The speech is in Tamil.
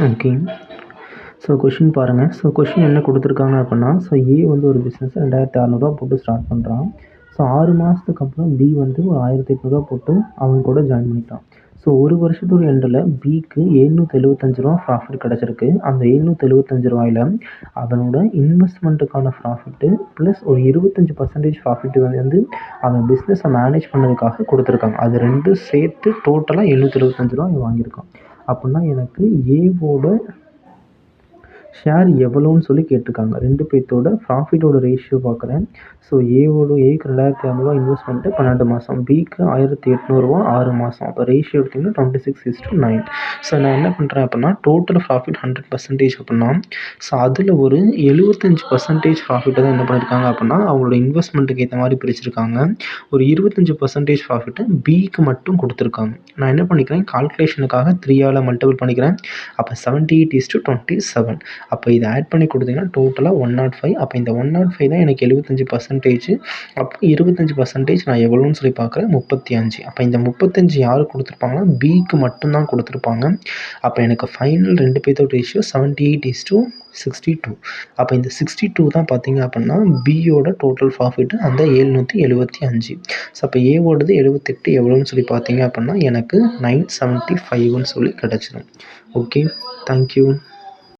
ஓகே. ஸோ கொஷின் பாருங்கள். ஸோ கொஷின் என்ன கொடுத்துருக்காங்க அப்படின்னா, ஸோ ஏ வந்து ஒரு பிஸ்னஸ் $2600 போட்டு ஸ்டார்ட் பண்ணுறான். ஸோ 6 மாதத்துக்கு அப்புறம் பி வந்து ஒரு $1800 போட்டு அவங்க கூட ஜாயின் பண்ணிட்டான். ஸோ ஒரு வருஷத்தோட எண்டில் பிக்கு $775 ப்ராஃபிட் கிடச்சிருக்கு. அந்த $775 அவனோட இன்வெஸ்ட்மெண்ட்டுக்கான ப்ராஃபிட்டு ப்ளஸ் ஒரு 25% ப்ராஃபிட் வந்து அவன் பிஸ்னஸை மேனேஜ் பண்ணதுக்காக கொடுத்துருக்காங்க. அது ரெண்டும் சேர்த்து டோட்டலாக $775 வாங்கியிருக்கான். அப்படின்னா எனக்கு ஏவோட ஷேர் எவ்வளோன்னு சொல்லி கேட்டிருக்காங்க. 2 பேர்த்தோட ப்ராஃபிட்டோட ரேஷியோ பார்க்குறேன். ஸோ ஏக்கு $2500 இன்வெஸ்ட்மெண்ட்டு 12 மாதம், பிக்கு $1800 6 மாதம். அப்போ ரேஷியோ எடுத்திங்கன்னா 26:9. ஸோ நான் என்ன பண்ணுறேன் அப்படின்னா, டோட்டல் ப்ராஃபிட் 100% அப்படின்னா, ஸோ அதில் ஒரு 75% ப்ராஃபிட்டை தான் என்ன பண்ணியிருக்காங்க அப்படின்னா அவங்களோட இன்வெஸ்ட்மெண்ட்டுக்கு ஏற்ற மாதிரி பிரிச்சிருக்காங்க. ஒரு 25% ப்ராஃபிட்டை பிக்கு மட்டும் கொடுத்துருக்காங்க. நான் என்ன பண்ணிக்கிறேன், கால்குலேஷனுக்காக 3ஆல் மல்டிபிள் பண்ணிக்கிறேன். அப்போ 78:27. அப்போ இதை ஆட் பண்ணி கொடுத்தீங்கன்னா டோட்டலாக 105. அப்போ இந்த 105 தான் எனக்கு 75%. அப்போ 25% நான் எவ்வளோன்னு சொல்லி பார்க்குறேன், 35. அப்போ இந்த 35 யாருக்கு கொடுத்துருப்பாங்கன்னா பிக்கு மட்டும்தான் கொடுத்துருப்பாங்க. அப்போ எனக்கு ஃபைனல் 2 பேர்த்தோட ரேஷியோ 78:62. அப்போ இந்த 62 தான் பார்த்தீங்க அப்படின்னா பியோட டோட்டல் ப்ராஃபிட்டு அந்த 775. ஸோ அப்போ ஏவோடது 78 எவ்வளோன்னு சொல்லி பார்த்தீங்க அப்படின்னா எனக்கு 975ன்னு சொல்லி கிடச்சிடும். Okay, thank you.